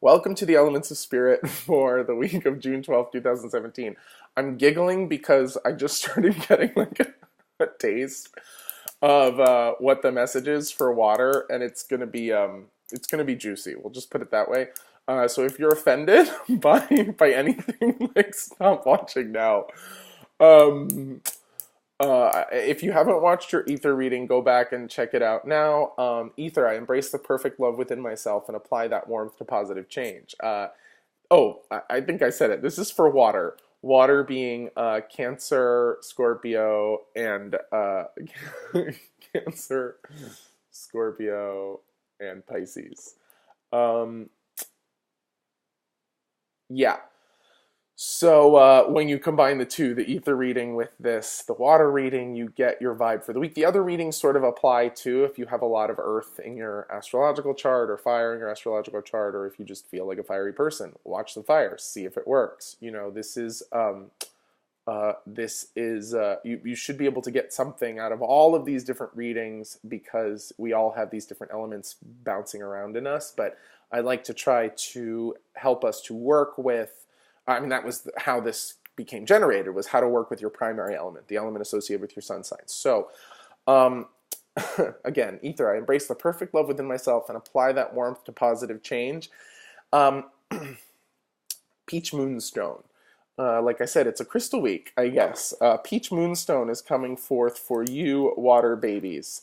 Welcome to the Elements of Spirit for the week of June 12th, 2017. I'm giggling because I just started getting like a taste of what the message is for water, and it's gonna be juicy. We'll just put it that way. So if you're offended by anything, like stop watching now. Um, if you haven't watched your ether reading, go back and check it out now. Ether, I embrace the perfect love within myself and apply that warmth to positive change. I think I said it. This is for water. Water being Cancer, Scorpio, and Cancer, Scorpio, and Pisces. Um, yeah. So when you combine the two, the ether reading with the water reading, you get your vibe for the week. The other readings sort of apply too if you have a lot of earth in your astrological chart or fire in your astrological chart, or if you just feel like a fiery person. Watch the fire, see if it works. You know, you should be able to get something out of all of these different readings because we all have these different elements bouncing around in us. But I like to try to help us to work with. I mean, that was how this became generated, was how to work with your primary element, the element associated with your sun signs. So, um, again, ether, I embrace the perfect love within myself and apply that warmth to positive change. Um, Peach Moonstone. Like I said, it's a crystal week, I guess. Peach Moonstone is coming forth for you, water babies.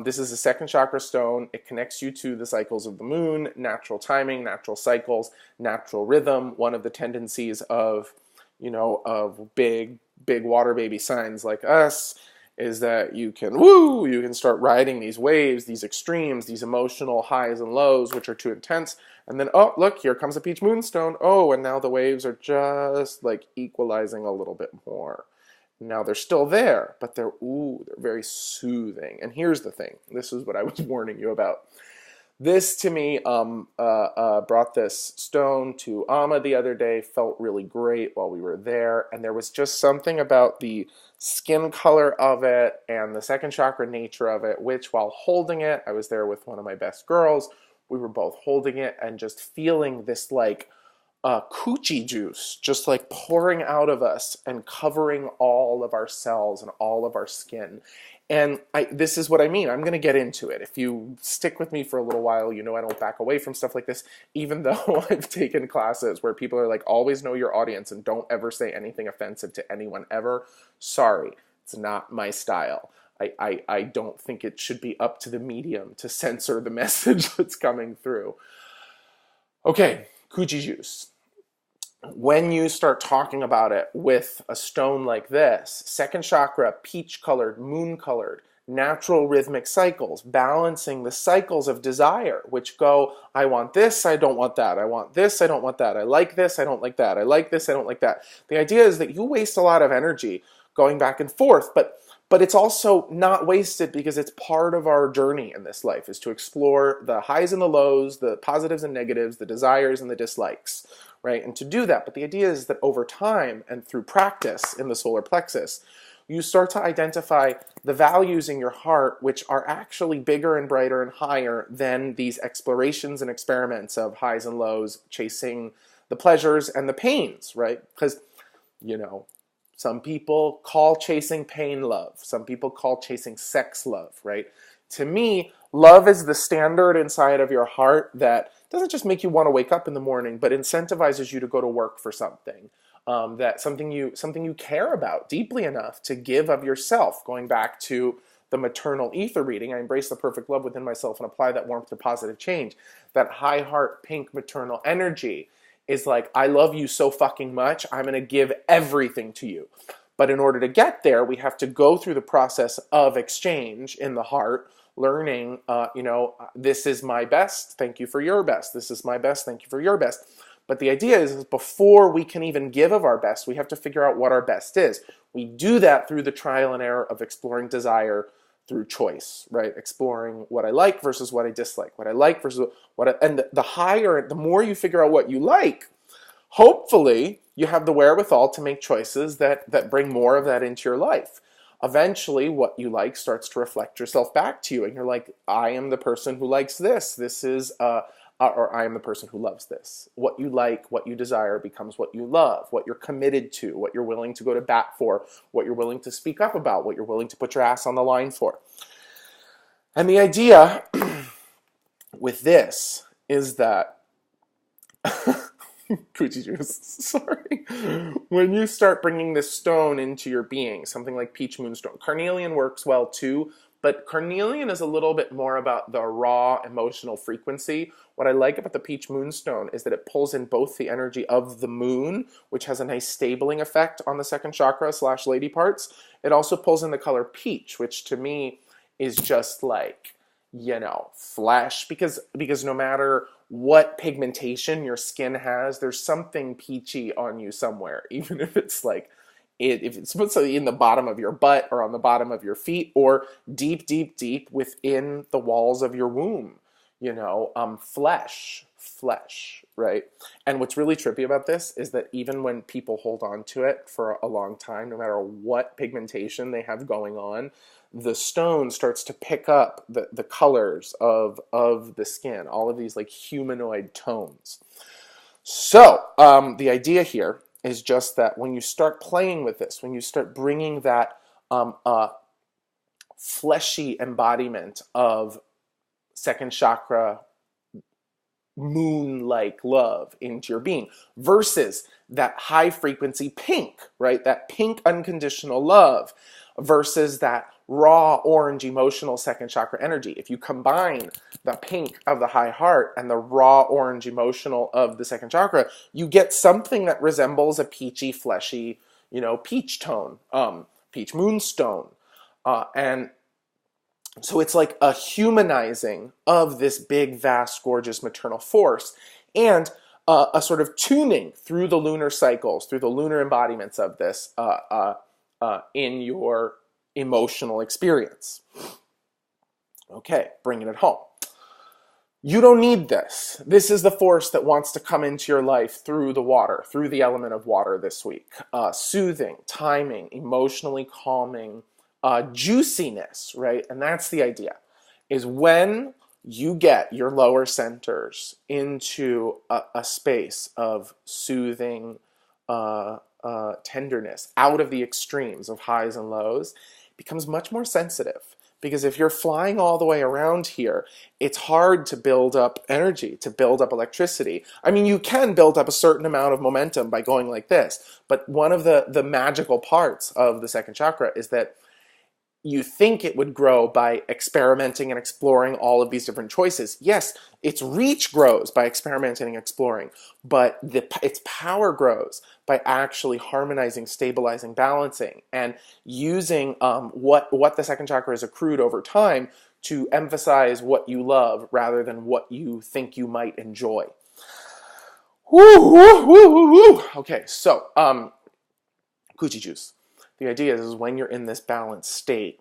This is a second chakra stone. It connects you to the cycles of the moon, natural timing, natural cycles, natural rhythm. One of the tendencies of, of big water baby signs like us is that you can start riding these waves, these extremes, these emotional highs and lows, which are too intense. And then, oh, look, here comes a peach moonstone. Oh, and now the waves are just like equalizing a little bit more. Now they're still there, but they're very soothing. And here's the thing. This is what I was warning you about. This to me brought this stone to Amma the other day, felt really great while we were there, and there was just something about the skin color of it and the second chakra nature of it, which while holding it, I was there with one of my best girls, we were both holding it and just feeling this like coochie juice just like pouring out of us and covering all of our cells and all of our skin. And this is what I mean. I'm going to get into it. If you stick with me for a little while, you know I don't back away from stuff like this, even though I've taken classes where people are like, always know your audience and don't ever say anything offensive to anyone ever. Sorry, it's not my style. I don't think it should be up to the medium to censor the message that's coming through. Okay, coochie juice. When you start talking about it with a stone like this, second chakra, peach colored, moon colored, natural rhythmic cycles, balancing the cycles of desire, which go, I want this, I don't want that, I want this, I don't want that, I like this, I don't like that, I like this, I don't like that. The idea is that you waste a lot of energy going back and forth, but it's also not wasted because it's part of our journey in this life, is to explore the highs and the lows, the positives and negatives, the desires and the dislikes, right? And to do that, but the idea is that over time and through practice in the solar plexus, you start to identify the values in your heart which are actually bigger and brighter and higher than these explorations and experiments of highs and lows, chasing the pleasures and the pains, right? Because, some people call chasing pain love. Some people call chasing sex love, right? To me, love is the standard inside of your heart that doesn't just make you want to wake up in the morning, but incentivizes you to go to work for something. That something you care about deeply enough to give of yourself. Going back to the maternal ether reading, I embrace the perfect love within myself and apply that warmth to positive change. That high heart, pink maternal energy is like, I love you so fucking much, I'm going to give everything to you. But in order to get there, we have to go through the process of exchange in the heart, learning, this is my best, thank you for your best. This is my best, thank you for your best. But the idea is before we can even give of our best, we have to figure out what our best is. We do that through the trial and error of exploring desire through choice, right? Exploring what I like versus what I dislike, what I like versus and the more you figure out what you like, hopefully you have the wherewithal to make choices that bring more of that into your life. Eventually, what you like starts to reflect yourself back to you, and you're like, I am the person who likes this. This is or I am the person who loves this. What you like, what you desire becomes what you love, what you're committed to, what you're willing to go to bat for, what you're willing to speak up about, what you're willing to put your ass on the line for. And the idea with this is that coochie juice, sorry. When you start bringing this stone into your being, something like peach moonstone, carnelian works well too, but carnelian is a little bit more about the raw emotional frequency. What I like about the peach moonstone is that it pulls in both the energy of the moon, which has a nice stabling effect on the second chakra / lady parts. It also pulls in the color peach, which to me is just like, flesh, because no matter what pigmentation your skin has, there's something peachy on you somewhere, even if it's like if it's mostly in the bottom of your butt or on the bottom of your feet or deep, deep, deep within the walls of your womb, flesh, right? And what's really trippy about this is that even when people hold on to it for a long time, no matter what pigmentation they have going on, the stone starts to pick up the colors of the skin, all of these like humanoid tones. So the idea here is just that when you start playing with this, when you start bringing that fleshy embodiment of second chakra moon-like love into your being versus that high frequency pink, right? That pink unconditional love versus that raw orange emotional second chakra energy. If you combine the pink of the high heart and the raw orange emotional of the second chakra, you get something that resembles a peachy, fleshy, peach tone, peach moonstone. And so it's like a humanizing of this big, vast, gorgeous maternal force and a sort of tuning through the lunar cycles, through the lunar embodiments of this in your emotional experience. Okay, bringing it home. You don't need this. This is the force that wants to come into your life through the water, through the element of water this week. Soothing, timing, emotionally calming, juiciness, right? And that's the idea, is when you get your lower centers into a space of soothing tenderness, out of the extremes of highs and lows, it becomes much more sensitive. Because if you're flying all the way around here, it's hard to build up energy, to build up electricity. I mean, you can build up a certain amount of momentum by going like this, but one of the magical parts of the second chakra is that you think it would grow by experimenting and exploring all of these different choices. Yes, its reach grows by experimenting and exploring, but its power grows by actually harmonizing, stabilizing, balancing, and using what the second chakra has accrued over time to emphasize what you love rather than what you think you might enjoy. Woo, woo, woo, woo, woo. Okay, so coochie juice. The idea is when you're in this balanced state,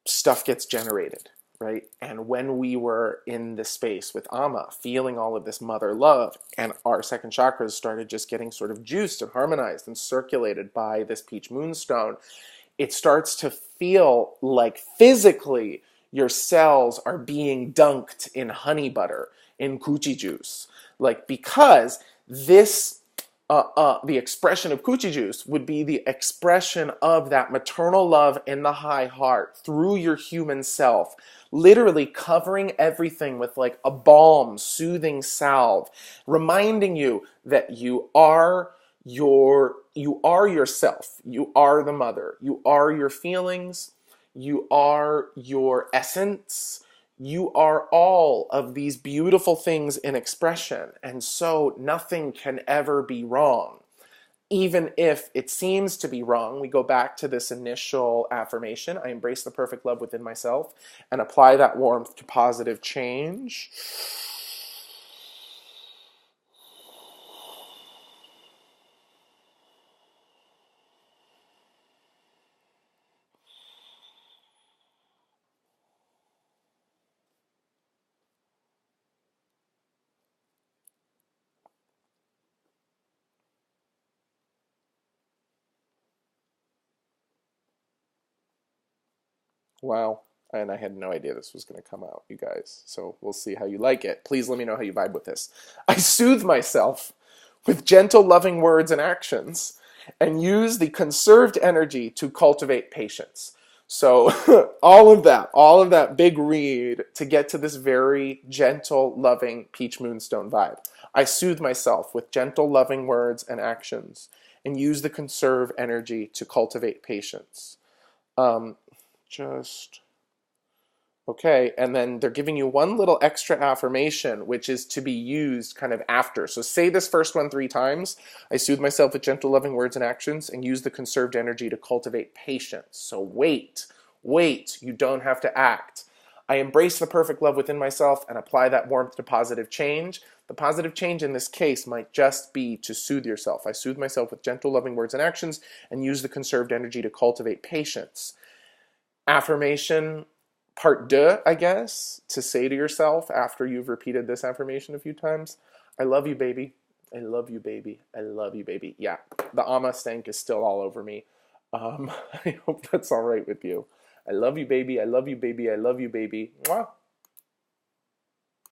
stuff gets generated, right? And when we were in this space with Amma, feeling all of this mother love, and our second chakras started just getting sort of juiced and harmonized and circulated by this peach moonstone, it starts to feel like physically your cells are being dunked in honey butter, in coochie juice. Like, because this the expression of coochie juice would be the expression of that maternal love in the high heart through your human self, literally covering everything with like a balm, soothing salve, reminding you that you are yourself, you are the mother, you are your feelings, you are your essence. You are all of these beautiful things in expression, and so nothing can ever be wrong. Even if it seems to be wrong, we go back to this initial affirmation, I embrace the perfect love within myself, and apply that warmth to positive change. Wow. And I had no idea this was going to come out, you guys. So we'll see how you like it. Please let me know how you vibe with this. I soothe myself with gentle, loving words and actions, and use the conserved energy to cultivate patience. So all of that big read to get to this very gentle, loving Peach Moonstone vibe. I soothe myself with gentle, loving words and actions, and use the conserved energy to cultivate patience. Okay, and then they're giving you one little extra affirmation, which is to be used kind of after. So say this first one 3 times. I soothe myself with gentle, loving words and actions, and use the conserved energy to cultivate patience. So wait, you don't have to act. I embrace the perfect love within myself and apply that warmth to positive change. The positive change in this case might just be to soothe yourself. I soothe myself with gentle, loving words and actions, and use the conserved energy to cultivate patience. Affirmation part 2, I guess, to say to yourself after you've repeated this affirmation a few times. I love you, baby. I love you, baby. I love you, baby. Yeah, the Ama stank is still all over me. I hope that's all right with you. I love you, baby. I love you, baby. I love you, baby. Mwah.